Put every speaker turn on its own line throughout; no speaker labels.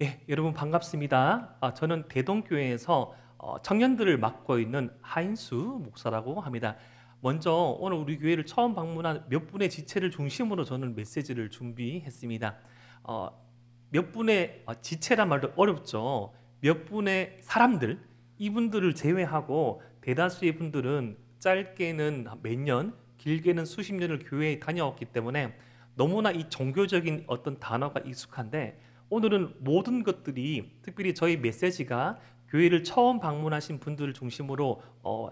예, 여러분 반갑습니다. 저는 대동교회에서 청년들을 맡고 있는 하인수 목사라고 합니다. 먼저 오늘 우리 교회를 처음 방문한 몇 분의 지체를 중심으로 저는 메시지를 준비했습니다. 어, 몇 분의 지체란 말도 어렵죠. 몇 분의 사람들, 이분들을 제외하고 대다수의 분들은 짧게는 몇 년, 길게는 수십 년을 교회에 다녀왔기 때문에 너무나 이 종교적인 어떤 단어가 익숙한데, 오늘은 모든 것들이, 특별히 저희 메시지가 교회를 처음 방문하신 분들을 중심으로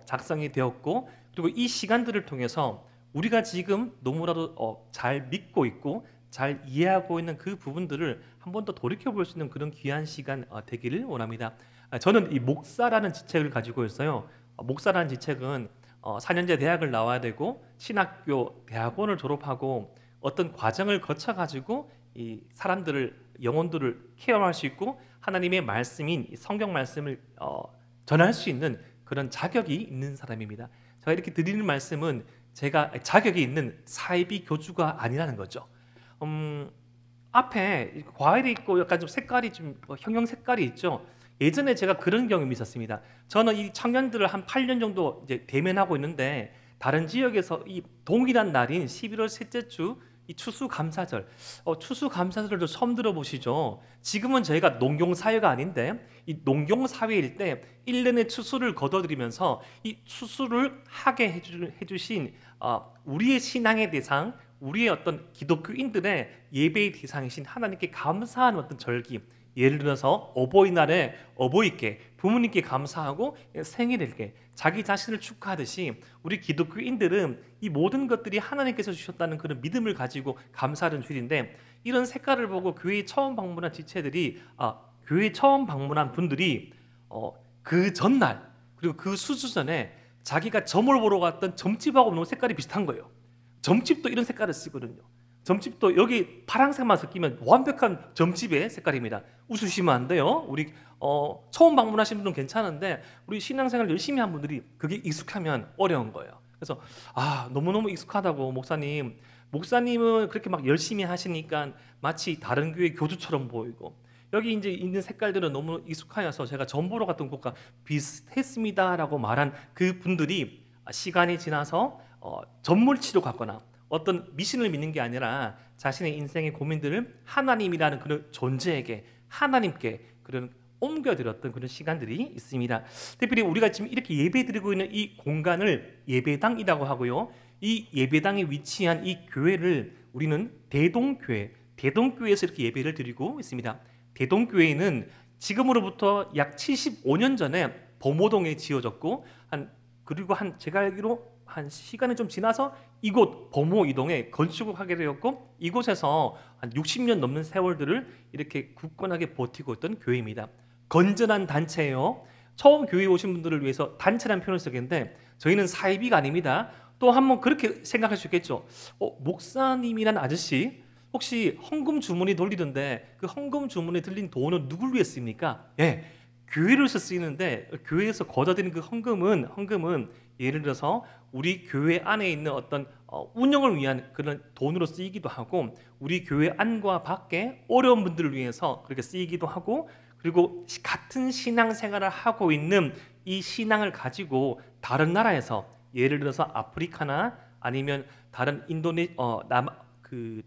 작성이 되었고, 그리고 이 시간들을 통해서 우리가 지금 너무나도 잘 믿고 있고 잘 이해하고 있는 그 부분들을 한 번 더 돌이켜 볼 수 있는 그런 귀한 시간 되기를 원합니다. 저는 이 목사라는 직책을 가지고 있어요. 목사라는 직책은 4년제 대학을 나와야 되고 신학교 대학원을 졸업하고 어떤 과정을 거쳐 가지고 이 사람들을, 영혼들을 케어할 수 있고 하나님의 말씀인 성경 말씀을 전할 수 있는 그런 자격이 있는 사람입니다. 제가 이렇게 드리는 말씀은 제가 자격이 있는 사이비 교주가 아니라는 거죠. 앞에 과일이 있고 약간 좀 색깔이 좀 형형 색깔이 있죠. 예전에 제가 그런 경험이 있었습니다. 저는 이 청년들을 한 8년 정도 이제 대면하고 있는데, 다른 지역에서 이 동일한 날인 11월 셋째 주 이 추수감사절, 추수감사절도 처음 들어보시죠? 지금은 저희가 농경사회가 아닌데, 이 농경사회일 때 1년의 추수를 거둬들이면서 이 추수를 하게 해주신 우리의 신앙의 대상, 우리의 어떤 기독교인들의 예배의 대상이신 하나님께 감사하는 어떤 절기, 예를 들어서 어버이날에 어버이께, 부모님께 감사하고 생일에게 자기 자신을 축하하듯이 우리 기독교인들은 이 모든 것들이 하나님께서 주셨다는 그런 믿음을 가지고 감사하는 주일인데, 이런 색깔을 보고 교회에 처음 방문한 지체들이 교회에 처음 방문한 분들이 그 전날 그리고 그 수주 전에 자기가 점을 보러 갔던 점집하고 너무 색깔이 비슷한 거예요. 점집도 이런 색깔을 쓰거든요. 점집도 여기 파란색만 섞이면 완벽한 점집의 색깔입니다. 웃으시면 안 돼요. 우리 처음 방문하신 분은 괜찮은데, 우리 신앙생활 열심히 한 분들이 그게 익숙하면 어려운 거예요. 그래서 너무너무 익숙하다고, 목사님은 그렇게 막 열심히 하시니까 마치 다른 교회 교주처럼 보이고, 여기 이제 있는 색깔들은 너무 익숙하여서 제가 점 보러 갔던 곳과 비슷했습니다라고 말한 그 분들이 시간이 지나서 전물치로 갔거나 어떤 미신을 믿는 게 아니라 자신의 인생의 고민들을 하나님이라는 그런 존재에게, 하나님께 그런 옮겨드렸던 그런 시간들이 있습니다. 특별히 우리가 지금 이렇게 예배드리고 있는 이 공간을 예배당이라고 하고요, 이 예배당에 위치한 이 교회를 우리는 대동교회에서 이렇게 예배를 드리고 있습니다. 대동교회는 지금으로부터 약 75년 전에 범호동에 지어졌고, 그리고 제가 알기로 한 시간이 좀 지나서 이곳 범호 이동에 건축을 하게 되었고, 이곳에서 한 60년 넘는 세월들을 이렇게 굳건하게 버티고 있던 교회입니다. 건전한 단체예요. 처음 교회에 오신 분들을 위해서 단체라는 표현을 쓰겠는데, 저희는 사이비가 아닙니다. 또 한번 그렇게 생각할 수 있겠죠. 목사님이란 아저씨 혹시 헌금 주머니 돌리던데 그 헌금 주머니에 들린 돈은 누굴 위해 씁니까? 예, 교회를 위해서 쓰이는데, 교회에서 걷어들인 그 헌금은 예를 들어서 우리 교회 안에 있는 어떤 운영을 위한 그런 돈으로 쓰이기도 하고, 우리 교회 안과 밖에 어려운 분들을 위해서 그렇게 쓰이기도 하고, 그리고 같은 신앙생활을 하고 있는 이 신앙을 가지고 다른 나라에서, 예를 들어서 아프리카나 아니면 다른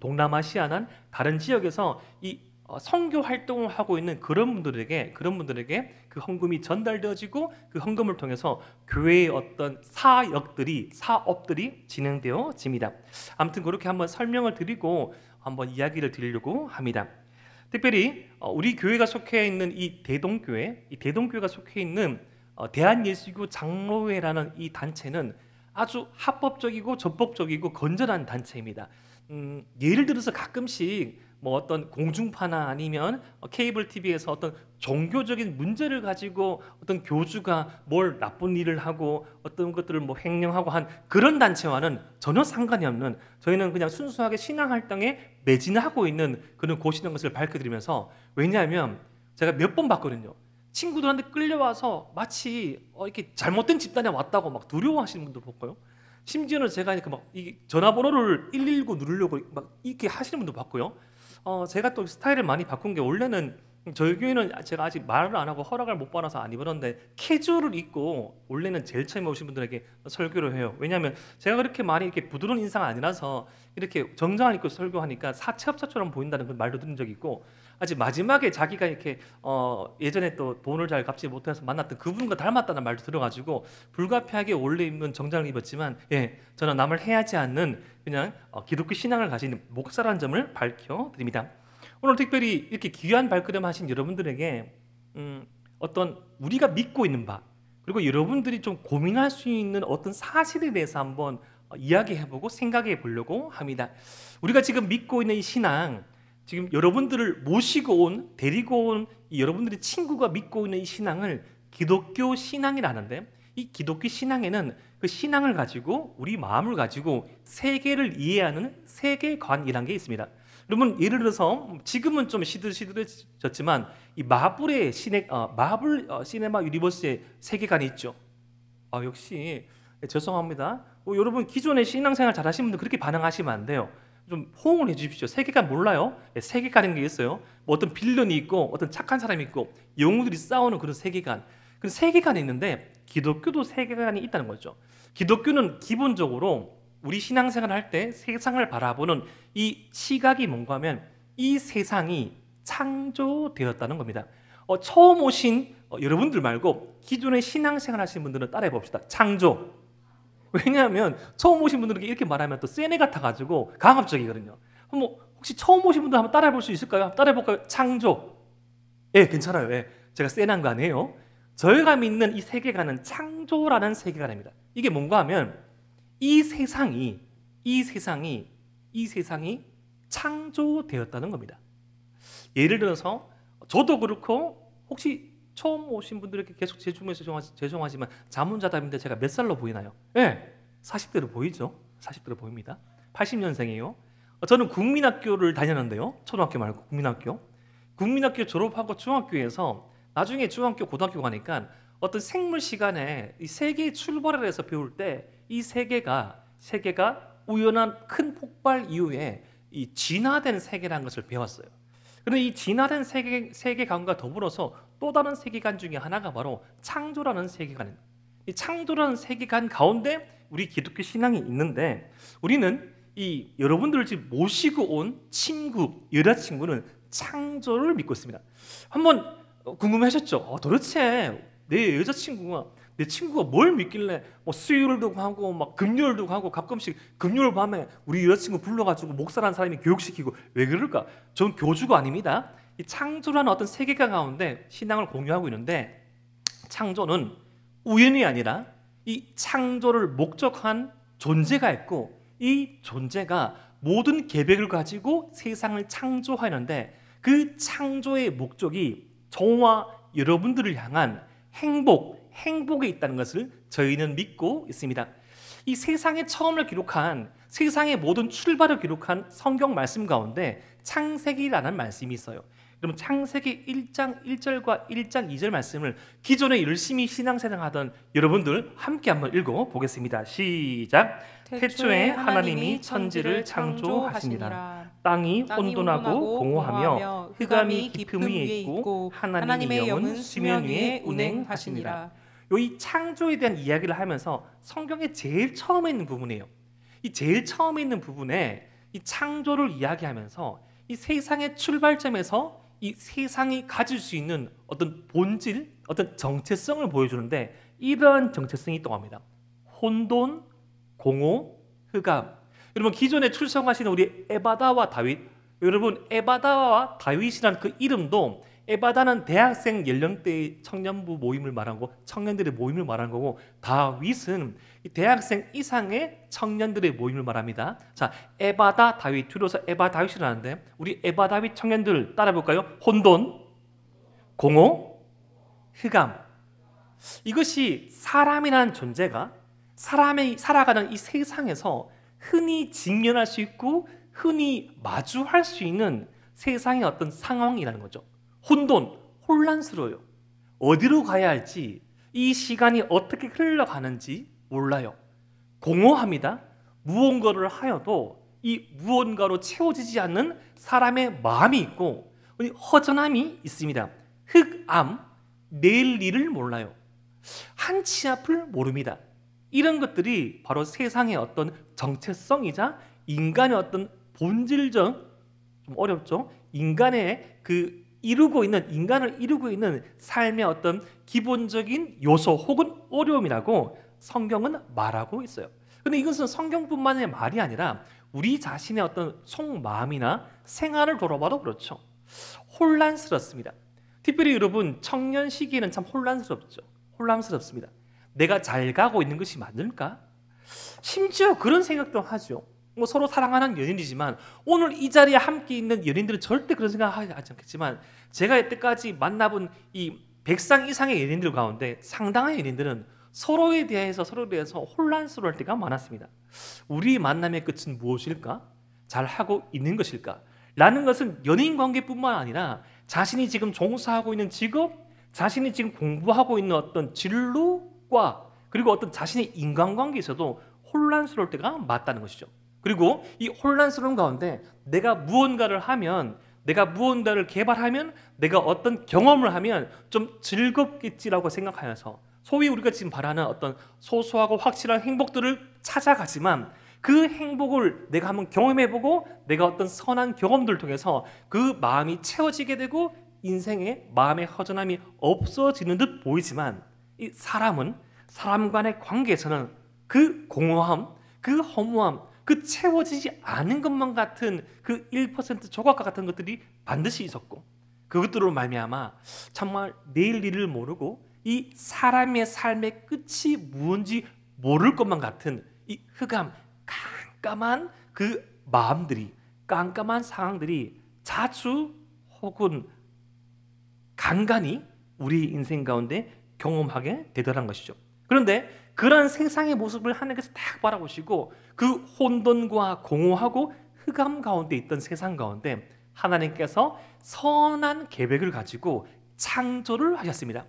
동남아시아나 다른 지역에서 이 선교 활동을 하고 있는 그런 분들에게 그 헌금이 전달되어지고, 그 헌금을 통해서 교회의 어떤 사업들이 진행되어집니다. 아무튼 그렇게 한번 설명을 드리고 한번 이야기를 드리려고 합니다. 특별히 우리 교회가 속해 있는 이 대동교회가 속해 있는 대한예수교 장로회라는 이 단체는 아주 합법적이고 적법적이고 건전한 단체입니다. 예를 들어서 가끔씩 어떤 공중파나 아니면 케이블 TV에서 어떤 종교적인 문제를 가지고 어떤 교주가 뭘 나쁜 일을 하고 어떤 것들을 횡령하고 한 그런 단체와는 전혀 상관이 없는, 저희는 그냥 순수하게 신앙 활동에 매진하고 있는 그런 곳이라는 것을 밝혀드리면서, 왜냐하면 제가 몇 번 봤거든요. 친구들한테 끌려와서 마치 이렇게 잘못된 집단에 왔다고 막 두려워하시는 분들 봤고요. 심지어는 제가 이 전화번호를 119 누르려고 막 이렇게 하시는 분도 봤고요. 제가 또 스타일을 많이 바꾼 게, 원래는 저희 교회는 제가 아직 말을 안 하고 허락을 못 받아서 안 입었는데 캐주얼을 입고 원래는 제일 처음에 오신 분들에게 설교를 해요. 왜냐하면 제가 그렇게 많이 이렇게 부드러운 인상은 아니라서 이렇게 정장을 입고 설교하니까 사채업자처럼 보인다는 그 말도 들은 적이 있고, 아직 마지막에 자기가 이렇게 예전에 또 돈을 잘 갚지 못해서 만났던 그분과 닮았다는 말도 들어가지고 불가피하게 원래 입는 정장을 입었지만, 예, 저는 남을 해하지 않는 그냥 기독교 신앙을 가진 목사라는 점을 밝혀드립니다. 오늘 특별히 이렇게 귀한 발걸음 하신 여러분들에게 어떤 우리가 믿고 있는 바, 그리고 여러분들이 좀 고민할 수 있는 어떤 사실에 대해서 한번 이야기해보고 생각해 보려고 합니다. 우리가 지금 믿고 있는 이 신앙, 지금 여러분들을 모시고 온, 데리고 온 이 여러분들의 친구가 믿고 있는 이 신앙을 기독교 신앙이라는데, 이 기독교 신앙에는 그 신앙을 가지고 우리 마음을 가지고 세계를 이해하는 세계관이라는 게 있습니다. 여러분, 예를 들어서 지금은 좀 시들시들해졌지만 이 마블의 마블 시네마 유니버스의 세계관이 있죠. 역시 죄송합니다. 여러분 기존에 신앙생활 잘하신 분들 그렇게 반응하시면 안 돼요. 좀 호응을 해주십시오. 세계관 몰라요? 세계관인 게 있어요. 뭐 어떤 빌런이 있고 어떤 착한 사람이 있고 영웅들이 싸우는 그런 세계관. 그 세계관이 있는데 기독교도 세계관이 있다는 거죠. 기독교는 기본적으로 우리 신앙생활을 할 때 세상을 바라보는 이 시각이 뭔가 하면 이 세상이 창조되었다는 겁니다. 처음 오신 여러분들 말고 기존에 신앙생활 하시는 분들은 따라해 봅시다. 창조. 왜냐하면 처음 오신 분들에게 이렇게 말하면 또 세네 같아가지고 강압적이거든요. 혹시 처음 오신 분들 한번 따라해 볼 수 있을까요? 한번 따라해 볼까요? 창조. 예, 괜찮아요. 예, 제가 세난 거 아니에요. 저희가 믿는 이 세계관은 창조라는 세계관입니다. 이게 뭔가 하면 이 세상이 창조되었다는 겁니다. 예를 들어서 저도 그렇고 혹시 처음 오신 분들에게 계속 죄송하지만 자문자답인데 제가 몇 살로 보이나요? 네, 40대로 보이죠? 40대로 보입니다. 80년생이에요. 저는 국민학교를 다녔는데요. 초등학교 말고 국민학교 졸업하고 중학교에서 나중에 중학교, 고등학교 가니까 어떤 생물 시간에 이 세계의 출발을 해서 배울 때 이 세계가 우연한 큰 폭발 이후에 이 진화된 세계라는 것을 배웠어요. 그런데 이 진화된 세계관과 더불어서 또 다른 세계관 중에 하나가 바로 창조라는 세계관입니다. 이 창조라는 세계관 가운데 우리 기독교 신앙이 있는데, 우리는 이 여러분들을 지금 모시고 온 친구, 여자친구는 창조를 믿고 있습니다. 한번 궁금하셨죠? 도대체 내 친구가 뭘 믿길래 수요일도 하고 막 금요일도 하고 가끔씩 금요일 밤에 우리 여자친구 불러가지고 목사라는 사람이 교육시키고 왜 그럴까? 전 교주가 아닙니다. 이 창조라는 어떤 세계관 가운데 신앙을 공유하고 있는데, 창조는 우연이 아니라 이 창조를 목적한 존재가 있고, 이 존재가 모든 계획을 가지고 세상을 창조하는데 그 창조의 목적이 저와 여러분들을 향한 행복에 있다는 것을 저희는 믿고 있습니다. 이 세상의 처음을 기록한, 세상의 모든 출발을 기록한 성경 말씀 가운데 창세기라는 말씀이 있어요. 그럼 창세기 1장 1절과 1장 2절 말씀을 기존에 열심히 신앙생활 하던 여러분들 함께 한번 읽어보겠습니다. 시작! 태초에 하나님이 천지를 창조하시니라. 땅이 혼돈하고 공허하며 흑암이 깊음 위에 있고 하나님의 영은 수면 위에 운행하시니라. 이 창조에 대한 이야기를 하면서 성경의 제일 처음에 있는 부분이에요. 이 제일 처음에 있는 부분에 이 창조를 이야기하면서 이 세상의 출발점에서 이 세상이 가질 수 있는 어떤 본질, 어떤 정체성을 보여주는데, 이러한 정체성이 있다고 합니다. 혼돈, 공허, 흑암. 여러분 기존에 출생하시는 우리 에바다와 다윗, 여러분 에바다와 다윗이라는 그 이름도, 에바다는 대학생 연령대의 청년부 모임을 말하고 청년들의 모임을 말하는 거고, 다윗은 대학생 이상의 청년들의 모임을 말합니다. 자, 에바다 다윗, 줄여서 에바 다윗이라는데 우리 에바 다윗 청년들 따라 볼까요? 혼돈, 공허, 흑암. 이것이 사람이라는 존재가 사람이 살아가는 이 세상에서 흔히 직면할 수 있고 흔히 마주할 수 있는 세상의 어떤 상황이라는 거죠. 혼돈, 혼란스러워요. 어디로 가야 할지, 이 시간이 어떻게 흘러가는지 몰라요. 공허합니다. 무언가를 하여도 이 무언가로 채워지지 않는 사람의 마음이 있고, 허전함이 있습니다. 흑암, 내일 일을 몰라요. 한치 앞을 모릅니다. 이런 것들이 바로 세상의 어떤 정체성이자 인간의 어떤 본질적, 좀 어렵죠? 인간을 이루고 있는 삶의 어떤 기본적인 요소 혹은 어려움이라고 성경은 말하고 있어요. 근데 이것은 성경뿐만의 말이 아니라 우리 자신의 어떤 속마음이나 생활을 돌아봐도 그렇죠. 혼란스럽습니다. 특별히 여러분 청년 시기에는 참 혼란스럽습니다. 내가 잘 가고 있는 것이 맞을까? 심지어 그런 생각도 하죠. 뭐 서로 사랑하는 연인이지만 오늘 이 자리에 함께 있는 연인들은 절대 그런 생각하지 않겠지만 제가 여태까지 만나본 이 100상 이상의 연인들 가운데 상당한 연인들은 서로에 대해서 혼란스러울 때가 많았습니다. 우리 만남의 끝은 무엇일까? 잘하고 있는 것일까? 라는 것은 연인 관계뿐만 아니라 자신이 지금 종사하고 있는 직업, 자신이 지금 공부하고 있는 어떤 진로과 그리고 어떤 자신의 인간관계에서도 혼란스러울 때가 맞다는 것이죠. 그리고 이 혼란스러운 가운데 내가 무언가를 하면, 내가 무언가를 개발하면, 내가 어떤 경험을 하면 좀 즐겁겠지라고 생각하면서 소위 우리가 지금 바라는 어떤 소소하고 확실한 행복들을 찾아가지만 그 행복을 내가 한번 경험해보고 내가 어떤 선한 경험들을 통해서 그 마음이 채워지게 되고 인생의 마음의 허전함이 없어지는 듯 보이지만 이 사람은 사람 간의 관계에서는 그 공허함, 그 허무함, 그 채워지지 않은 것만 같은 그 1% 조각과 같은 것들이 반드시 있었고 그것들로 말미암아 정말 내일 일을 모르고 이 사람의 삶의 끝이 무엇인지 모를 것만 같은 이 흑암, 깜깜한 그 마음들이, 깜깜한 상황들이 자주 혹은 간간히 우리 인생 가운데 경험하게 되더란 것이죠. 그런데 그런 세상의 모습을 하나님께서 딱 바라보시고 그 혼돈과 공허하고 흑암 가운데 있던 세상 가운데 하나님께서 선한 계획을 가지고 창조를 하셨습니다.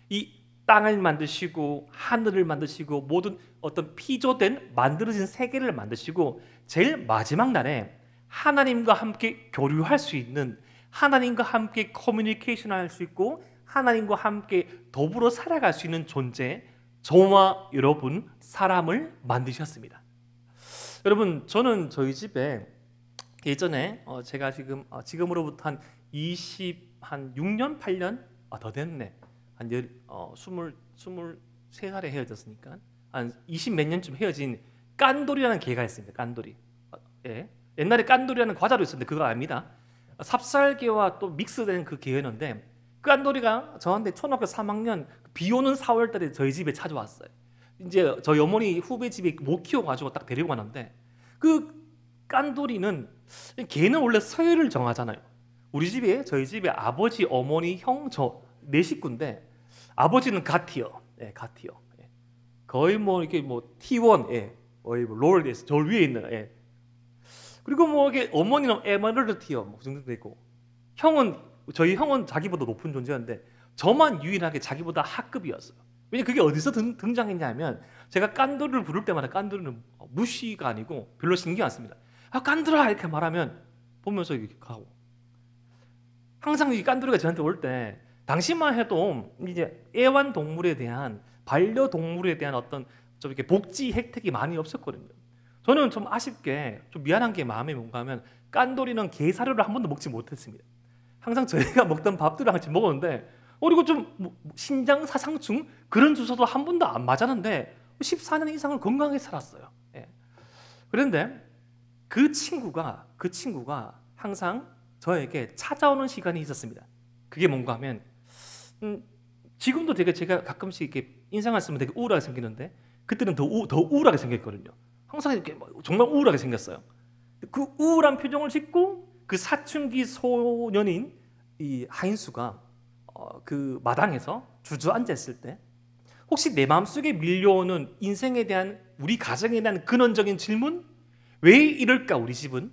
이 땅을 만드시고 하늘을 만드시고 모든 어떤 피조된 만들어진 세계를 만드시고 제일 마지막 날에 하나님과 함께 교류할 수 있는, 하나님과 함께 커뮤니케이션 할 수 있고 하나님과 함께 더불어 살아갈 수 있는 존재, 저와 여러분 사람을 만드셨습니다. 여러분 저는 저희 집에 예전에 제가 지금으로부터 한 26년 8년 더 됐네. 한 23살에 헤어졌으니까 한 20 몇 년쯤 헤어진 깐돌이라는 개가 있습니다. 깐돌이. 예. 옛날에 깐돌이라는 과자도 있었는데 그거 압니다. 삽살개와 또 믹스된 그 개였는데 깐돌이가 저한테 초등학교 3학년 비 오는 4월달에 저희 집에 찾아왔어요. 이제 저희 어머니 후배 집에 못 키워가지고 딱 데리고 갔는데 그 깐돌이는 개는 원래 서열을 정하잖아요. 저희 집에 아버지, 어머니, 형, 저 네 식구인데 아버지는 갓티어, 갓티어. 거의 이렇게 T1, 거의 롤에서 저 위에 있는. 그리고 이게 어머니는 에메랄드 티어 그 정도 되고 저희 형은 자기보다 높은 존재였는데 저만 유일하게 자기보다 하급이었어요. 왜냐면 그게 어디서 등장했냐면 제가 깐돌이를 부를 때마다 깐돌이는 무시가 아니고 별로 신경 안 씁니다. 깐돌아 이렇게 말하면 보면서 이렇게 가고 항상 이 깐돌이가 저한테 올 때 당시만 해도 이제 애완동물에 대한 반려동물에 대한 어떤 좀 이렇게 복지 혜택이 많이 없었거든요. 저는 좀 아쉽게 좀 미안한 게 마음에 뭔가 하면 깐돌이는 게 사료를 한 번도 먹지 못했습니다. 항상 저희가 먹던 밥들을 같이 먹었는데 그리고 좀 신장사상충 그런 주사도 한 번도 안 맞았는데 14년 이상을 건강하게 살았어요. 그런데 그 친구가 항상 저에게 찾아오는 시간이 있었습니다. 그게 뭔가 하면 지금도 되게 제가 가끔씩 이렇게 인상을 쓰면 되게 우울하게 생기는데 그때는 더 우울하게 생겼거든요. 항상 이렇게 정말 우울하게 생겼어요. 그 우울한 표정을 짓고 그 사춘기 소년인 이 하인수가 그 마당에서 주저앉아 있을 때 혹시 내 마음속에 밀려오는 인생에 대한 우리 가정에 대한 근원적인 질문? 왜 이럴까 우리 집은?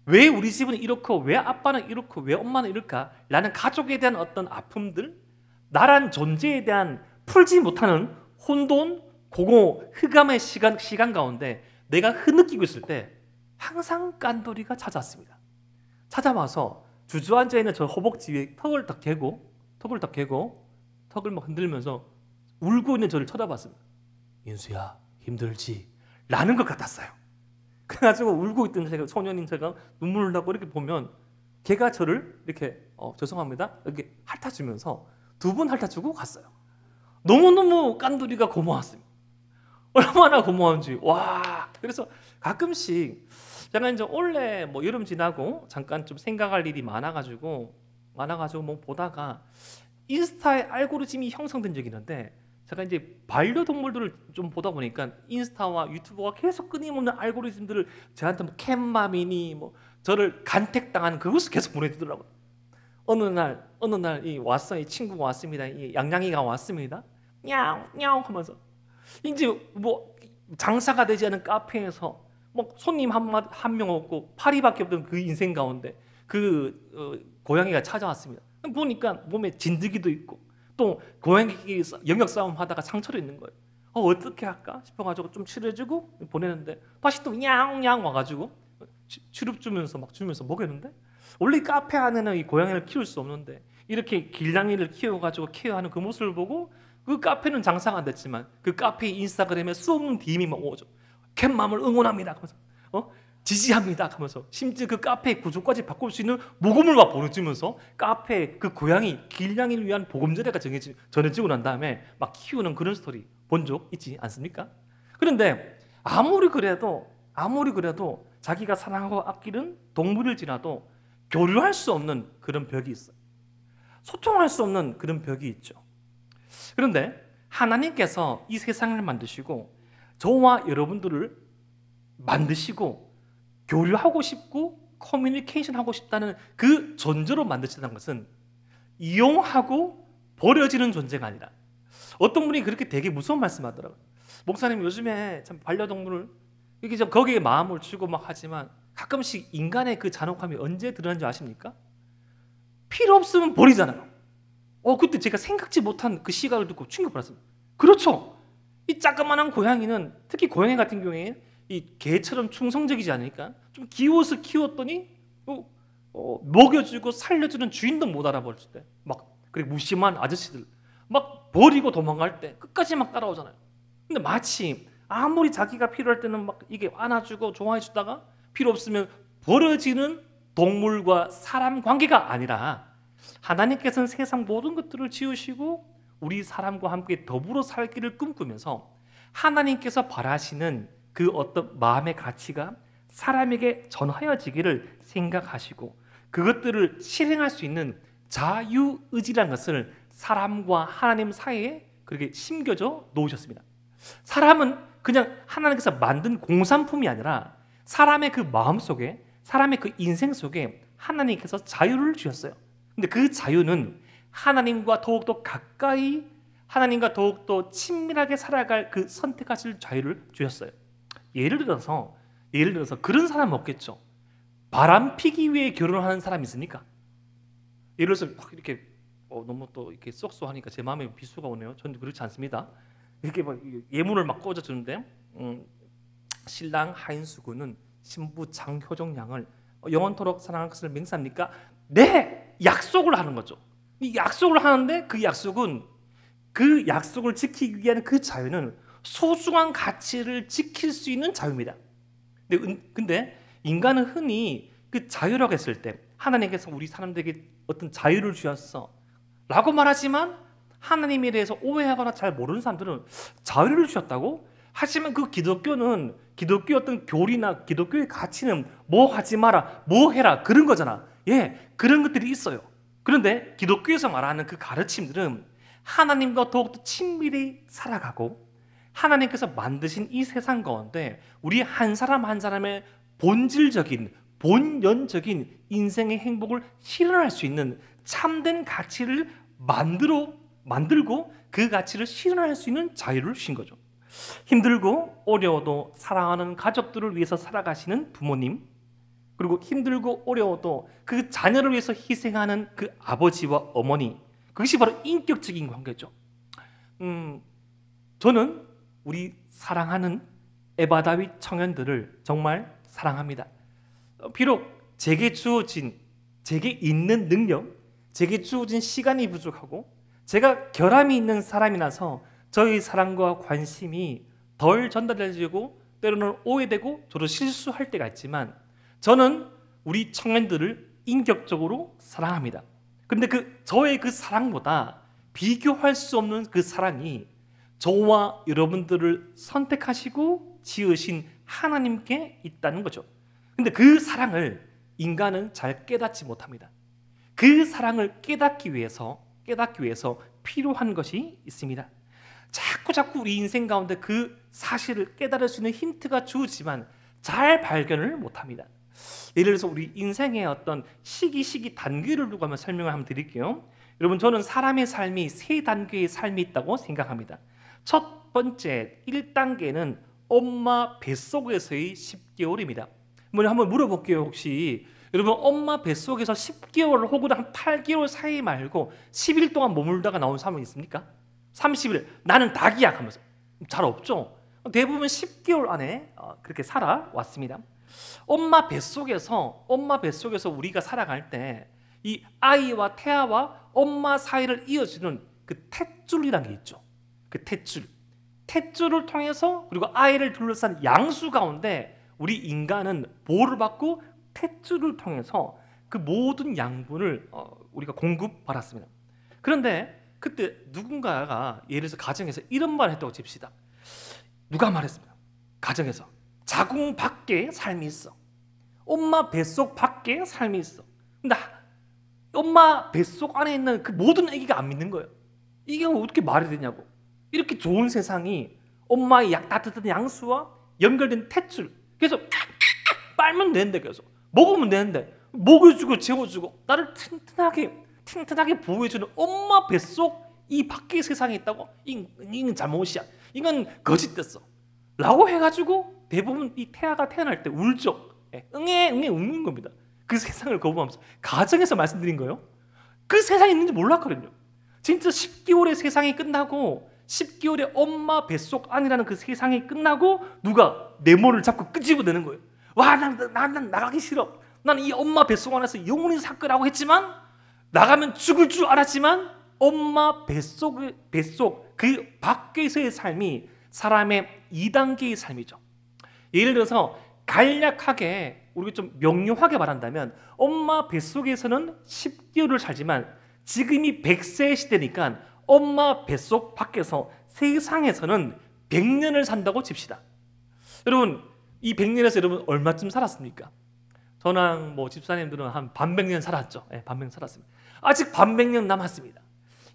왜 우리 집은 이렇고 왜 아빠는 이렇고 왜 엄마는 이럴까? 라는 가족에 대한 어떤 아픔들, 나란 존재에 대한 풀지 못하는 혼돈, 공허, 흑암의 시간 가운데 내가 흐느끼고 있을 때 항상 깐돌이가 찾아왔습니다. 찾아와서 주저앉아 있는 저 허벅지 위에 턱을 딱 개고 턱을 막 흔들면서 울고 있는 저를 쳐다봤습니다. 인수야 힘들지? 라는 것 같았어요. 그래가지고 울고 있던 제가, 소년인 제가 눈물을 나고 이렇게 보면 걔가 저를 이렇게 죄송합니다 이렇게 핥아주면서 2번 핥아주고 갔어요. 너무너무 깐돌이가 고마웠습니다. 얼마나 고마운지. 와. 그래서 가끔씩 제가 이제 원래 뭐 여름 지나고 잠깐 좀 생각할 일이 많아가지고 뭐 보다가 인스타에 알고리즘이 형성된 적이 있는데, 제가 이제 반려동물들을 좀 보다 보니까 인스타와 유튜브가 계속 끊임없는 알고리즘들을 저한테 뭐 캣맘이니 뭐 저를 간택당하는 그것을 계속 보내주더라고요. 어느 날 이 왔어, 이 친구가 왔습니다. 이 양양이가 왔습니다. 냐옹 하면서 이제 뭐 장사가 되지 않은 카페에서 뭐 손님 한 명 없고 파리밖에 없던 그 인생 가운데 고양이가 찾아왔습니다. 보니까 몸에 진드기도 있고 또 고양이끼리 영역 싸움 하다가 상처도 있는 거예요. 어떻게 할까 싶어가지고 좀 치료해주고 보내는데 다시 또 냥냥 와가지고 치료 주면서 먹였는데, 원래 카페 안에는 이 고양이를 키울 수 없는데 이렇게 길냥이를 키워가지고 케어하는 그 모습을 보고 그 카페는 장사가 안 됐지만 그 카페 인스타그램에 수없는 DM이 막 오죠. 캣맘을 응원합니다 하면서 지지합니다 하면서 심지어 그 카페의 구조까지 바꿀 수 있는 모금을 막 보내주면서 카페에 그 고양이 길냥이를 위한 보금자리가 전해지고 난 다음에 막 키우는 그런 스토리 본 적 있지 않습니까? 그런데 아무리 그래도 자기가 사랑하고 아끼는 동물일지라도 교류할 수 없는 그런 벽이 있어요. 소통할 수 없는 그런 벽이 있죠. 그런데 하나님께서 이 세상을 만드시고 저와 여러분들을 만드시고 교류하고 싶고 커뮤니케이션 하고 싶다는 그 존재로 만드셨다는 것은 이용하고 버려지는 존재가 아니라, 어떤 분이 그렇게 되게 무서운 말씀하더라고요. 목사님 요즘에 참 반려동물을 이렇게 좀 거기에 마음을 주고 막 하지만 가끔씩 인간의 그 잔혹함이 언제 드러나는지 아십니까? 필요 없으면 버리잖아요. 그때 제가 생각지 못한 그 시각을 듣고 충격받았습니다. 그렇죠. 이 자그마한 고양이는, 특히 고양이 같은 경우에 이 개처럼 충성적이지 않으니까 좀 귀여워서 키웠더니 먹여주고 살려주는 주인도 못 알아버릴 때 막 그리고 무심한 아저씨들 막 버리고 도망갈 때 끝까지 막 따라오잖아요. 근데 마치 아무리 자기가 필요할 때는 막 이게 안아주고 좋아해주다가 필요 없으면 버려지는 동물과 사람 관계가 아니라, 하나님께서는 세상 모든 것들을 지으시고 우리 사람과 함께 더불어 살기를 꿈꾸면서 하나님께서 바라시는 그 어떤 마음의 가치가 사람에게 전하여지기를 생각하시고 그것들을 실행할 수 있는 자유의지라는 것을 사람과 하나님 사이에 그렇게 심겨져 놓으셨습니다. 사람은 그냥 하나님께서 만든 공산품이 아니라 사람의 그 마음 속에, 사람의 그 인생 속에 하나님께서 자유를 주셨어요. 근데 그 자유는 하나님과 더욱더 가까이, 하나님과 더욱더 친밀하게 살아갈 그 선택하실 자유를 주셨어요. 예를 들어서 그런 사람 없겠죠. 바람 피기 위해 결혼하는 사람이 있습니까? 예를 들어서 막 이렇게 너무 또 이렇게 쏙쏙하니까 제 마음에 비수가 오네요. 저는 그렇지 않습니다. 이렇게 막 예문을 막 꽂아주는데 신랑 하인수 군은 신부 장효정 양을 영원토록 사랑할 것을 맹세합니까? 네! 약속을 하는 거죠. 이 약속을 하는데 그 약속을 지키기 위한 그 자유는 소중한 가치를 지킬 수 있는 자유입니다. 근데 인간은 흔히 그 자유라고 했을 때 하나님께서 우리 사람들에게 어떤 자유를 주셨어 라고 말하지만, 하나님에 대해서 오해하거나 잘 모르는 사람들은 자유를 주셨다고? 하지만 그 기독교는, 기독교의 어떤 교리나 기독교의 가치는 뭐 하지 마라, 뭐 해라 그런 거잖아. 예, 그런 것들이 있어요. 그런데 기독교에서 말하는 그 가르침들은 하나님과 더욱더 친밀히 살아가고 하나님께서 만드신 이 세상 가운데 우리 한 사람 한 사람의 본질적인, 본연적인 인생의 행복을 실현할 수 있는 참된 가치를 만들고 그 가치를 실현할 수 있는 자유를 주신 거죠. 힘들고 어려워도 사랑하는 가족들을 위해서 살아가시는 부모님, 그리고 힘들고 어려워도 그 자녀를 위해서 희생하는 그 아버지와 어머니, 그것이 바로 인격적인 관계죠. 저는 우리 사랑하는 에바다윗 청년들을 정말 사랑합니다. 비록 제게 주어진 제게 있는 능력, 제게 주어진 시간이 부족하고 제가 결함이 있는 사람이라서 저의 사랑과 관심이 덜 전달되고 때로는 오해되고 저도 실수할 때가 있지만 저는 우리 청년들을 인격적으로 사랑합니다. 그런데 저의 그 사랑보다 비교할 수 없는 그 사랑이 저와 여러분들을 선택하시고 지으신 하나님께 있다는 거죠. 근데 그 사랑을 인간은 잘 깨닫지 못합니다. 그 사랑을 깨닫기 위해서 필요한 것이 있습니다. 자꾸 우리 인생 가운데 그 사실을 깨달을 수 있는 힌트가 주어지만 잘 발견을 못합니다. 예를 들어서 우리 인생의 어떤 시기 단계를 두고 한번 설명을 한번 드릴게요. 여러분, 저는 사람의 삶이 세 단계의 삶이 있다고 생각합니다. 첫 번째 1단계는 엄마 뱃속에서의 10개월입니다. 한번 물어볼게요. 혹시 여러분, 엄마 뱃속에서 10개월 혹은 한 8개월 사이 말고 10일 동안 머물다가 나온 사람이 있습니까? 30일 나는 닭이야 하면서. 잘 없죠. 대부분 10개월 안에 그렇게 살아왔습니다. 엄마 뱃속에서 우리가 살아갈 때 이 아이와 태아와 엄마 사이를 이어주는 그 탯줄이라는 게 있죠. 그 탯줄을 통해서, 그리고 아이를 둘러싼 양수 가운데 우리 인간은 보호를 받고 탯줄을 통해서 그 모든 양분을 우리가 공급받았습니다. 그런데 그때 누군가가 예를 들어서 가정에서 이런 말을 했다고 칩시다. 누가 말했습니다. 가정에서 자궁 밖에 삶이 있어. 엄마 뱃속 밖에 삶이 있어. 근데 엄마 뱃속 안에 있는 그 모든 아기가 안 믿는 거예요. 이게 어떻게 말이 되냐고. 이렇게 좋은 세상이 엄마의 따뜻한 양수와 연결된 탯줄. 그래서 빨면 되는데, 계속 먹으면 되는데, 먹여주고 재워주고 나를 튼튼하게 보호해주는 엄마 뱃속 이 밖의 세상에 있다고? 이건 잘못이야. 이건 거짓됐어. 라고 해가지고 대부분 이 태아가 태어날 때 울죠. 응애 우는 겁니다. 그 세상을 거부하면서. 가정에서 말씀드린 거예요. 그 세상에 있는지 몰랐거든요. 진짜 10개월의 세상이 끝나고 10개월의 엄마 뱃속 안이라는 그 세상이 끝나고 누가 내 머리를 잡고 끄집어내는 거예요. 와, 난 나가기 싫어. 난 이 엄마 뱃속 안에서 영원히 살 거라고 했지만, 나가면 죽을 줄 알았지만 엄마 뱃속 그 밖에서의 삶이 사람의 2단계의 삶이죠. 예를 들어서 간략하게 우리가 좀 명료하게 말한다면 엄마 뱃속에서는 10개월을 살지만 지금이 100세 시대니까 엄마 뱃속 밖에서 세상에서는 100년을 산다고 칩시다. 여러분, 이 100년에서 여러분 얼마쯤 살았습니까? 저랑 집사님들은 한 반백년 살았죠. 반백년 살았습니다. 아직 반백년 남았습니다.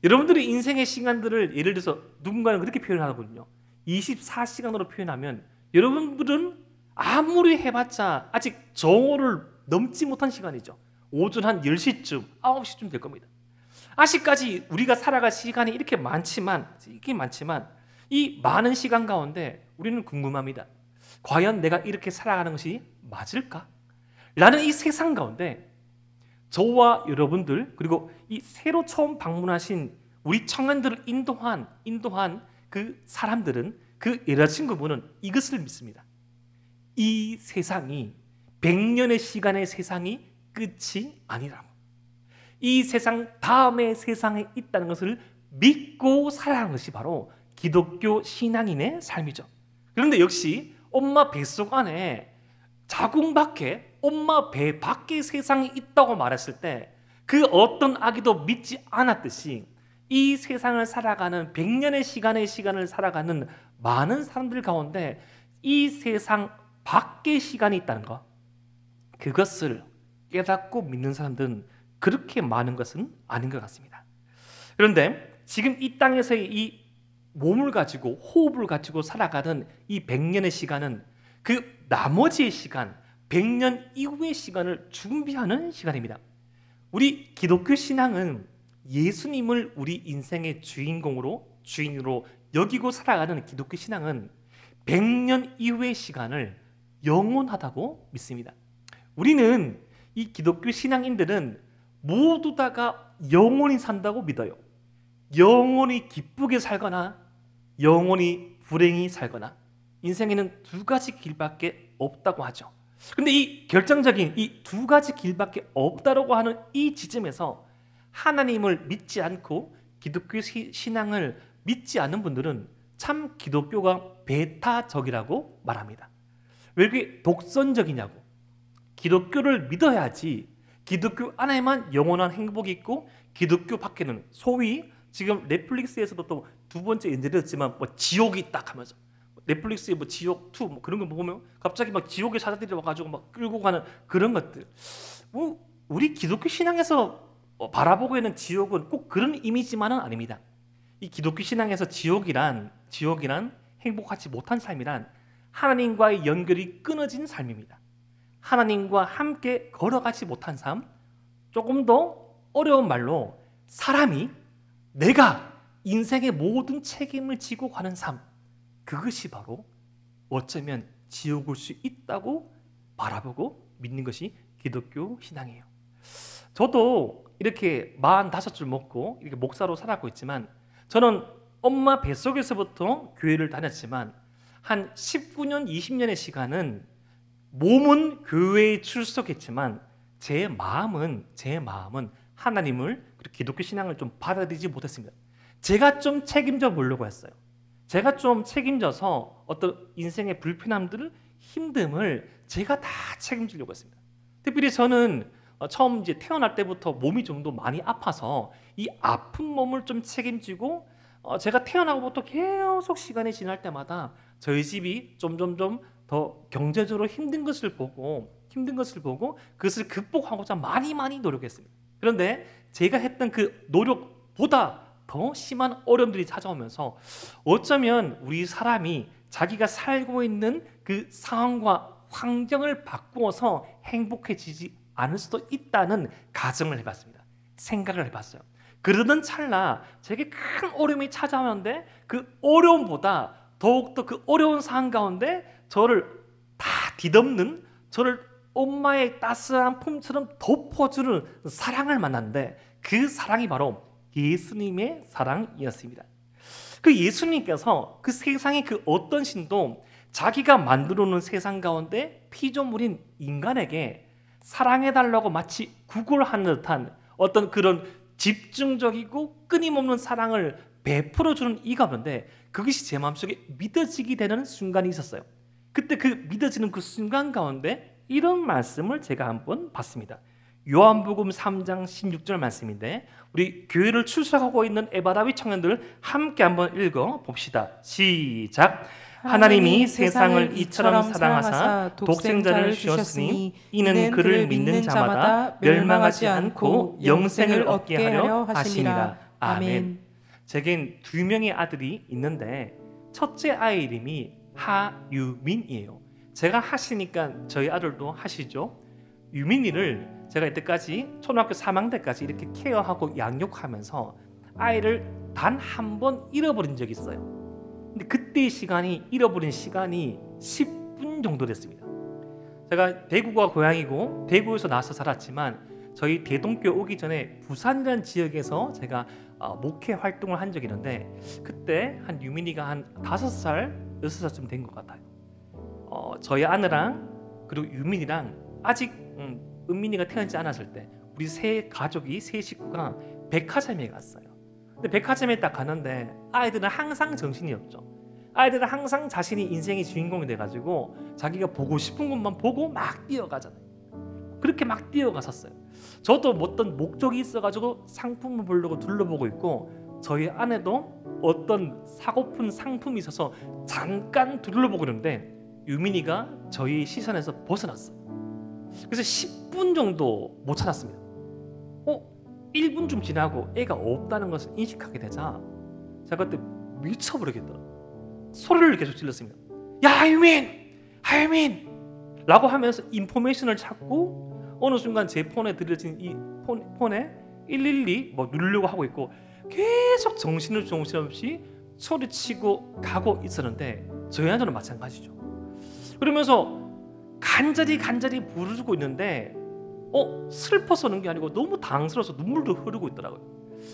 여러분들의 인생의 시간들을 예를 들어서 누군가는 그렇게 표현하거든요. 24시간으로 표현하면 여러분들은 아무리 해봤자 아직 정오를 넘지 못한 시간이죠. 오전 한 10시쯤, 9시쯤 될 겁니다. 아직까지 우리가 살아갈 시간이 이렇게 많지만 이 많은 시간 가운데 우리는 궁금합니다. 과연 내가 이렇게 살아가는 것이 맞을까? 라는 이 세상 가운데 저와 여러분들, 그리고 이 새로 처음 방문하신 우리 청년들을 인도한 그 사람들은, 그 여자친구분은 이것을 믿습니다. 이 세상이 100년의 시간의 세상이 끝이 아니라고. 이 세상 다음의 세상에 있다는 것을 믿고 살아가는 것이 바로 기독교 신앙인의 삶이죠. 그런데 역시 엄마 뱃속 안에 자궁 밖에, 엄마 배 밖의 세상이 있다고 말했을 때 그 어떤 아기도 믿지 않았듯이 이 세상을 살아가는 100년의 시간을 살아가는 많은 사람들 가운데 이 세상 밖의 시간이 있다는 것, 그것을 깨닫고 믿는 사람들은 그렇게 많은 것은 아닌 것 같습니다. 그런데 지금 이 땅에서의 이 몸을 가지고 호흡을 가지고 살아가는 이 100년의 시간은 그 나머지의 시간, 100년 이후의 시간을 준비하는 시간입니다. 우리 기독교 신앙은 예수님을 우리 인생의 주인으로 여기고 살아가는 기독교 신앙은 100년 이후의 시간을 영원하다고 믿습니다. 우리는 이 기독교 신앙인들은 모두 다가 영원히 산다고 믿어요. 영원히 기쁘게 살거나 영원히 불행히 살거나 인생에는 두 가지 길밖에 없다고 하죠. 근데 이 결정적인 이 두 가지 길밖에 없다라고 하는 이 지점에서 하나님을 믿지 않고 기독교 신앙을 믿지 않는 분들은 참 기독교가 배타적이라고 말합니다. 왜 이렇게 독선적이냐고. 기독교를 믿어야지 기독교 안에만 영원한 행복이 있고 기독교 밖에는 소위 지금 넷플릭스에서도 또 두 번째 연재됐지만 뭐 지옥이 딱 하면서 넷플릭스에 뭐 지옥 2 뭐 그런 거 보면 갑자기 막 지옥의 사자들이 와가지고 막 끌고 가는 그런 것들. 뭐 우리 기독교 신앙에서 바라보고 있는 지옥은 꼭 그런 이미지만은 아닙니다. 이 기독교 신앙에서 지옥이란 행복하지 못한 삶이란 하나님과의 연결이 끊어진 삶입니다. 하나님과 함께 걸어가지 못한 삶, 조금 더 어려운 말로 사람이 내가 인생의 모든 책임을 지고 가는 삶, 그것이 바로 어쩌면 지옥일 수 있다고 바라보고 믿는 것이 기독교 신앙이에요. 저도 이렇게 45줄 먹고 이렇게 목사로 살았고 있지만 저는 엄마 뱃속에서부터 교회를 다녔지만 한 19년, 20년의 시간은 몸은 교회에 출석했지만 제 마음은 하나님을 그리고 기독교 신앙을 좀 받아들이지 못했습니다. 제가 좀 책임져 보려고 했어요. 제가 좀 책임져서 어떤 인생의 불편함들을 힘듦을 제가 다 책임지려고 했습니다. 특별히 저는 처음 이제 태어날 때부터 몸이 좀 더 많이 아파서 이 아픈 몸을 좀 책임지고 제가 태어나고부터 계속 시간이 지날 때마다 저희 집이 점점점 더 경제적으로 힘든 것을 보고 그것을 극복하고자 많이 노력했습니다. 그런데 제가 했던 그 노력보다 더 심한 어려움들이 찾아오면서 어쩌면 우리 사람이 자기가 살고 있는 그 상황과 환경을 바꾸어서 행복해지지 않을 수도 있다는 가정을 해봤습니다. 생각을 해봤어요. 그러던 찰나 제게 큰 어려움이 찾아오는데 그 어려움보다 더욱더 그 어려운 상황 가운데 저를 다 뒤덮는, 저를 엄마의 따스한 품처럼 덮어주는 사랑을 만났는데 그 사랑이 바로 예수님의 사랑이었습니다. 그 예수님께서 그 세상의 그 어떤 신도 자기가 만들어 놓은 세상 가운데 피조물인 인간에게 사랑해달라고 마치 구걸하는 듯한 어떤 그런 집중적이고 끊임없는 사랑을 베풀어주는 이 가운데 그것이 제 마음속에 믿어지게 되는 순간이 있었어요. 그때 그 믿어지는 그 순간 가운데 이런 말씀을 제가 한번 봤습니다. 요한복음 3장 16절 말씀인데 우리 교회를 출석하고 있는 에바다위 청년들 함께 한번 읽어 봅시다. 시작. 하나님이 세상을 이처럼 사랑하사 독생자를 주셨으니 이는 그를 믿는 자마다 멸망하지 않고 영생을 얻게 하려 하심이라. 아멘. 제겐 두 명의 아들이 있는데 첫째 아이 이름이 하유민이에요. 제가 하시니까 저희 아들도 하시죠. 유민이를 제가 이때까지 초등학교 3학년 때까지 이렇게 케어하고 양육하면서 아이를 단 한 번 잃어버린 적이 있어요. 근데 그때의 시간이 잃어버린 시간이 10분 정도 됐습니다. 제가 대구가 고향이고 대구에서 나와서 살았지만 저희 대동교 오기 전에 부산이라는 지역에서 제가 목회 활동을 한 적이 있는데 그때 한 유민이가 한 5살, 6살쯤 된 것 같아요. 저희 아내랑 그리고 유민이랑 아직 은민이가 태어나지 않았을 때 우리 세 가족이 세 식구가 백화점에 갔어요. 근데 백화점에 딱 갔는데 아이들은 항상 정신이 없죠. 아이들은 항상 자신이 인생의 주인공이 돼가지고 자기가 보고 싶은 것만 보고 막 뛰어가잖아요. 그렇게 막 뛰어갔었어요. 저도 어떤 목적이 있어가지고 상품을 보려고 둘러보고 있고 저희 아내도 어떤 사고픈 상품이 있어서 잠깐 둘러보고 있는데 유민이가 저희 시선에서 벗어났어요. 그래서 10분 정도 못 찾았습니다. 1분 좀 지나고 애가 없다는 것을 인식하게 되자 제가 그때 미쳐버리겠더라고요. 소리를 계속 질렀습니다. 야 하유민 라고 하면서 인포메이션을 찾고 어느 순간 제 폰에 들려진 이 폰에 112 뭐 누르려고 하고 있고 계속 정신없이 소리치고 가고 있었는데 저희 아들은 마찬가지죠. 그러면서 간절히 부르고 있는데 슬퍼서는 게 아니고 너무 당황스러워서 눈물도 흐르고 있더라고요.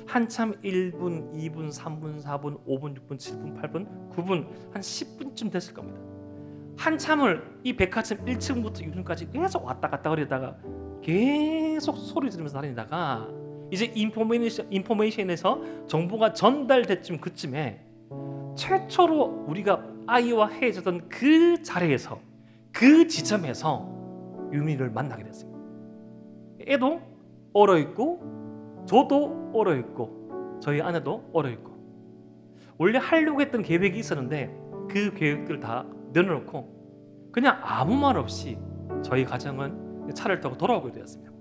한참 1분, 2분, 3분, 4분, 5분, 6분, 7분, 8분, 9분 한 10분쯤 됐을 겁니다. 한참을 이 백화점 1층부터 6층까지 계속 왔다 갔다 거리다가 계속 소리 지르면서 다니다가 이제 인포메이션에서 정보가 전달됐쯤 그쯤에 최초로 우리가 아이와 헤어졌던 그 자리에서 그 지점에서 유미를 만나게 됐습니다. 애도 얼어있고 저도 얼어있고 저희 아내도 얼어있고 원래 하려고 했던 계획이 있었는데 그 계획들을 다 내려놓고 그냥 아무 말 없이 저희 가정은 차를 타고 돌아오게 되었습니다.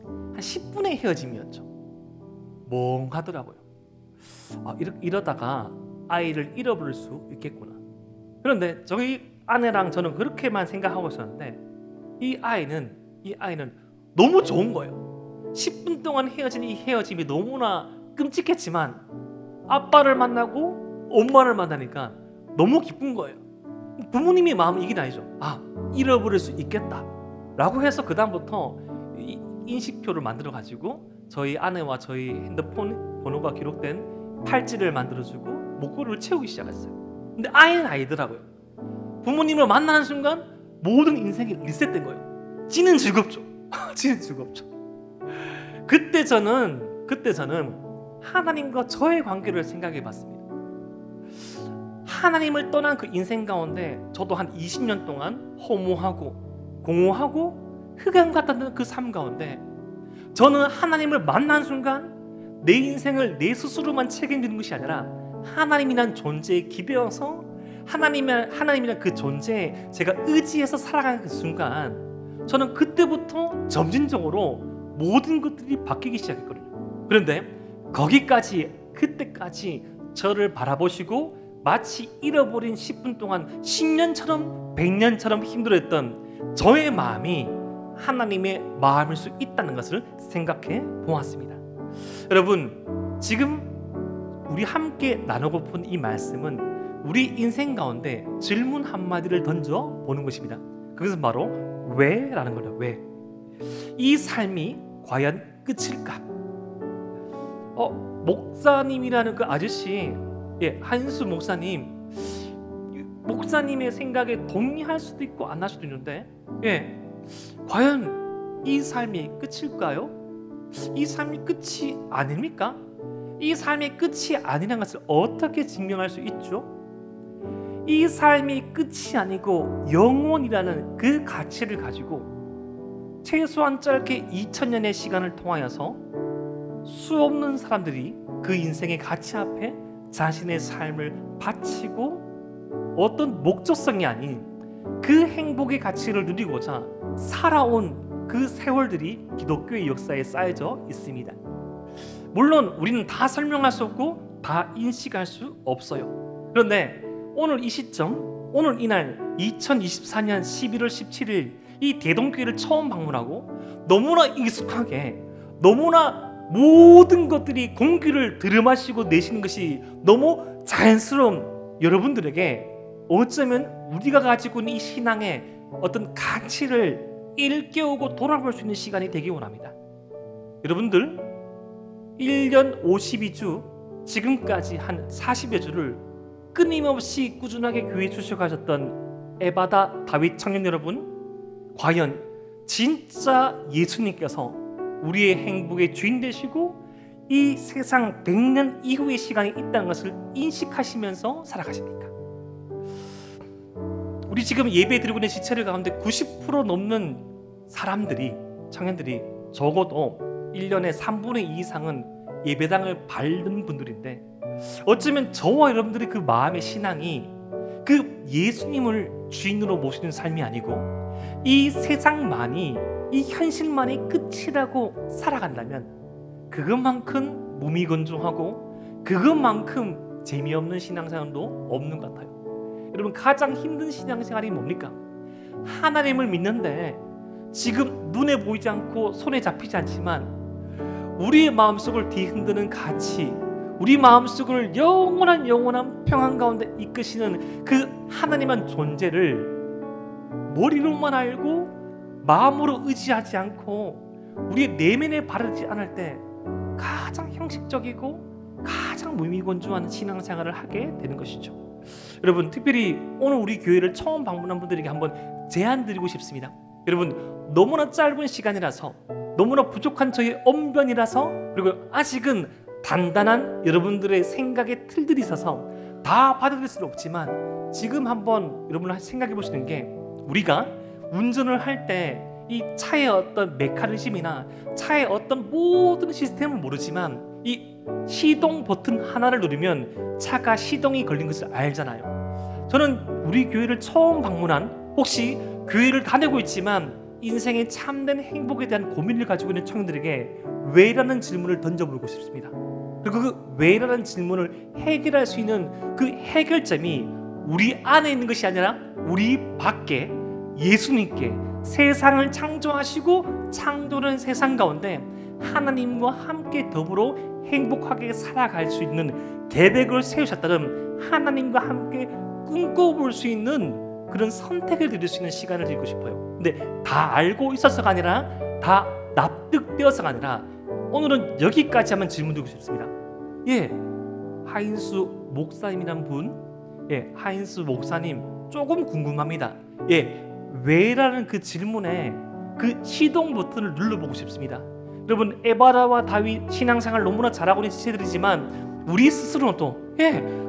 한 10분의 헤어짐이었죠. 멍하더라고요. 이러다가 아이를 잃어버릴 수 있겠구나. 그런데 저희 아내랑 저는 그렇게만 생각하고 있었는데 이 아이는 너무 좋은 거예요. 10분 동안 헤어진 이 헤어짐이 너무나 끔찍했지만 아빠를 만나고 엄마를 만나니까 너무 기쁜 거예요. 부모님의 마음은 이게 아니죠. 잃어버릴 수 있겠다 라고 해서 그 다음부터 인식표를 만들어 가지고 저희 아내와 저희 핸드폰 번호가 기록된 팔찌를 만들어주고 목걸이를 채우기 시작했어요. 근데 아이는 아니더라고요. 부모님을 만나는 순간 모든 인생이 리셋된 거예요. 찌는 즐겁죠. 찌는 즐겁죠. 그때 저는 하나님과 저의 관계를 생각해 봤습니다. 하나님을 떠난 그 인생 가운데 저도 한 20년 동안 허무하고 공허하고 흑암 같았던 그 삶 가운데 저는 하나님을 만난 순간 내 인생을 내 스스로만 책임지는 것이 아니라 하나님이란 존재에 기대어서 하나님이란 그 존재에 제가 의지해서 살아가는 그 순간 저는 그때부터 점진적으로 모든 것들이 바뀌기 시작했거든요. 그런데 그때까지 저를 바라보시고 마치 잃어버린 10분 동안 10년처럼 100년처럼 힘들었던 저의 마음이 하나님의 마음일 수 있다는 것을 생각해 보았습니다. 여러분, 지금 우리 함께 나누고픈 이 말씀은 우리 인생 가운데 질문 한마디를 던져 보는 것입니다. 그것은 바로 왜라는 거죠. 왜? 이 삶이 과연 끝일까? 목사님이라는 그 아저씨, 한수 목사님의 생각에 동의할 수도 있고 안 할 수도 있는데, 과연 이 삶이 끝일까요? 이 삶이 끝이 아닙니까? 이 삶이 끝이 아니라는 것을 어떻게 증명할 수 있죠? 이 삶이 끝이 아니고 영원이라는 그 가치를 가지고 최소한 짧게 2000년의 시간을 통하여서 수없는 사람들이 그 인생의 가치 앞에 자신의 삶을 바치고 어떤 목적성이 아닌 그 행복의 가치를 누리고자 살아온 그 세월들이 기독교의 역사에 쌓여져 있습니다. 물론 우리는 다 설명할 수 없고 다 인식할 수 없어요. 그런데 오늘 이 시점, 오늘 이날 2024년 11월 17일 이 대동교회를 처음 방문하고 너무나 익숙하게 너무나 모든 것들이 공기를 들이마시고 내쉬는 것이 너무 자연스러운 여러분들에게 어쩌면 우리가 가지고 있는 이 신앙의 어떤 가치를 일깨우고 돌아볼 수 있는 시간이 되기 원합니다. 여러분들 1년 52주 지금까지 한 40여 주를 끊임없이 꾸준하게 교회에 출석하셨던 에바다 다윗 청년 여러분, 과연 진짜 예수님께서 우리의 행복의 주인 되시고 이 세상 100년 이후의 시간이 있다는 것을 인식하시면서 살아가십니까? 우리 지금 예배 드리고 있는 지체들 가운데 90% 넘는 사람들이, 청년들이 적어도 1년에 3분의 2 이상은 예배당을 밟는 분들인데 어쩌면 저와 여러분들의 그 마음의 신앙이 그 예수님을 주인으로 모시는 삶이 아니고 이 세상만이, 이 현실만이 끝이라고 살아간다면 그것만큼 무미건조하고 그것만큼 재미없는 신앙생활도 없는 것 같아요. 여러분, 가장 힘든 신앙생활이 뭡니까? 하나님을 믿는데 지금 눈에 보이지 않고 손에 잡히지 않지만 우리의 마음속을 뒤흔드는 가치, 우리 마음속을 영원한 평안 가운데 이끄시는 그 하나님한 존재를 머리로만 알고 마음으로 의지하지 않고 우리의 내면에 바르지 않을 때 가장 형식적이고 가장 무미건조한 신앙생활을 하게 되는 것이죠. 여러분, 특별히 오늘 우리 교회를 처음 방문한 분들에게 한번 제안 드리고 싶습니다. 여러분, 너무나 짧은 시간이라서, 너무나 부족한 저의 언변이라서, 그리고 아직은 단단한 여러분들의 생각의 틀들이 있어서 다 받아들일 수는 없지만, 지금 한번 여러분 생각해 보시는 게, 우리가 운전을 할 때 이 차의 어떤 메커니즘이나 차의 어떤 모든 시스템을 모르지만 이 시동 버튼 하나를 누르면 차가 시동이 걸린 것을 알잖아요. 저는 우리 교회를 처음 방문한, 혹시 교회를 다니고 있지만 인생의 참된 행복에 대한 고민을 가지고 있는 청년들에게 왜라는 질문을 던져보고 싶습니다. 그리고 그 왜라는 질문을 해결할 수 있는 그 해결점이 우리 안에 있는 것이 아니라 우리 밖에 예수님께, 세상을 창조하시고 창조된 세상 가운데 하나님과 함께 더불어 행복하게 살아갈 수 있는 계획을 세우셨다는, 하나님과 함께 꿈꿔볼 수 있는 그런 선택을 드릴 수 있는 시간을 드리고 싶어요. 근데 다 알고 있어서가 아니라, 다 납득되어서가 아니라, 오늘은 여기까지 한번 질문 드리고 싶습니다. 하인수 목사님이란 분, 하인수 목사님, 조금 궁금합니다. 왜라는 그 질문에 그 시동 버튼을 눌러보고 싶습니다. 여러분, 에바라와 다윗 신앙생활 너무나 잘하고 있는 지체들이지만 우리 스스로는 또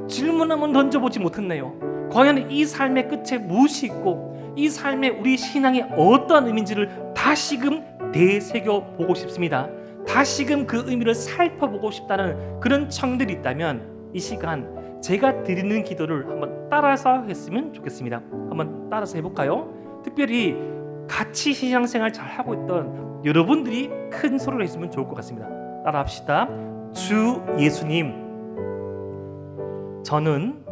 질문 한번 던져보지 못했네요. 과연 이 삶의 끝에 무엇이 있고 이 삶에 우리 신앙이 어떠한 의미인지를 다시금 되새겨 보고 싶습니다. 다시금 그 의미를 살펴보고 싶다는 그런 청들이 있다면 이 시간 제가 드리는 기도를 한번 따라서 했으면 좋겠습니다. 한번 따라서 해볼까요? 특별히 같이 신앙생활 잘하고 있던 여러분들이 큰 소리를 했으면 좋을 것 같습니다. 따라합시다. 주 예수님, 저는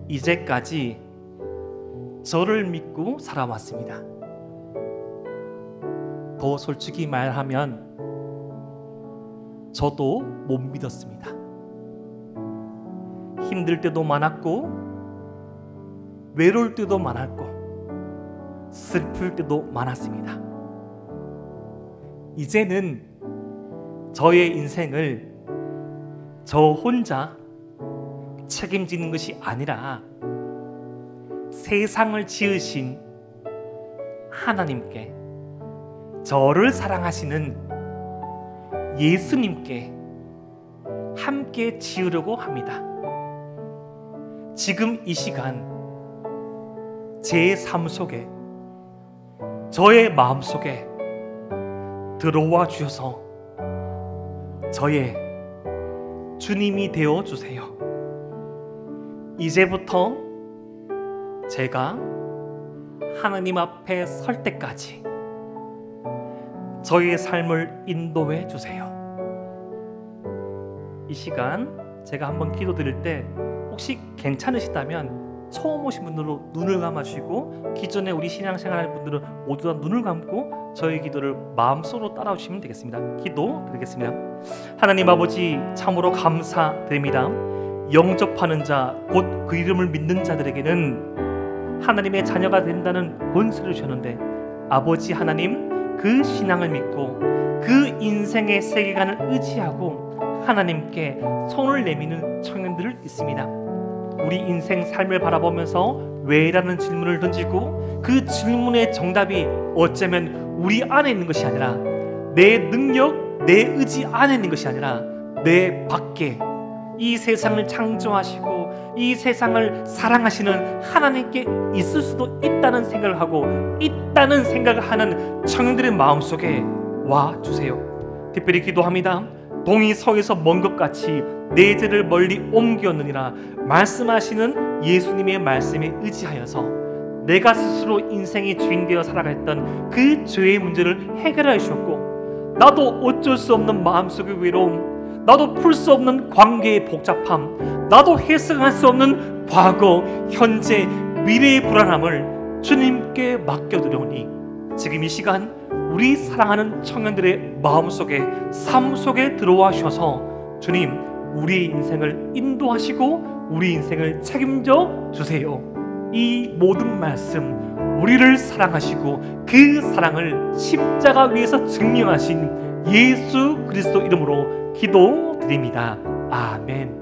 이제까지 저를 믿고 살아왔습니다. 더 솔직히 말하면 저도 못 믿었습니다. 힘들 때도 많았고, 외로울 때도 많았고, 슬플 때도 많았습니다. 이제는 저의 인생을 저 혼자 책임지는 것이 아니라 세상을 지으신 하나님께, 저를 사랑하시는 예수님께 함께 지으려고 합니다. 지금 이 시간 제 삶 속에, 저의 마음 속에 들어와 주셔서 저의 주님이 되어 주세요. 이제부터 제가 하나님 앞에 설 때까지 저의 삶을 인도해 주세요. 이 시간 제가 한번 기도 드릴 때 혹시 괜찮으시다면 처음 오신 분들로 눈을 감아주시고, 기존에 우리 신앙생활하는 분들은 모두 다 눈을 감고 저희 기도를 마음속으로 따라오시면 되겠습니다. 기도 드리겠습니다. 하나님 아버지, 참으로 감사드립니다. 영접하는 자, 곧 그 이름을 믿는 자들에게는 하나님의 자녀가 된다는 권세를 주셨는데, 아버지 하나님, 그 신앙을 믿고 그 인생의 세계관을 의지하고 하나님께 손을 내미는 청년들을 있습니다. 우리 인생 삶을 바라보면서 왜라는 질문을 던지고, 그 질문의 정답이 어쩌면 우리 안에 있는 것이 아니라, 내 능력, 내 의지 안에 있는 것이 아니라 내 밖에 이 세상을 창조하시고 이 세상을 사랑하시는 하나님께 있을 수도 있다는 생각을 하고, 있다는 생각을 하는 청년들의 마음속에 와 주세요. 특별히 기도합니다. 동이 서에서 먼 것 같이 내 죄를 멀리 옮겼느니라 말씀하시는 예수님의 말씀에 의지하여서 내가 스스로 인생의 주인 되어 살아갔던 그 죄의 문제를 해결해 주셨고, 나도 어쩔 수 없는 마음속의 외로움, 나도 풀 수 없는 관계의 복잡함, 나도 해석할 수 없는 과거, 현재, 미래의 불안함을 주님께 맡겨드려오니 지금 이 시간 우리 사랑하는 청년들의 마음속에, 삶 속에 들어와 주셔서 주님, 우리 인생을 인도하시고 우리 인생을 책임져 주세요. 이 모든 말씀, 우리를 사랑하시고 그 사랑을 십자가 위에서 증명하신 예수 그리스도 이름으로 기도드립니다. 아멘.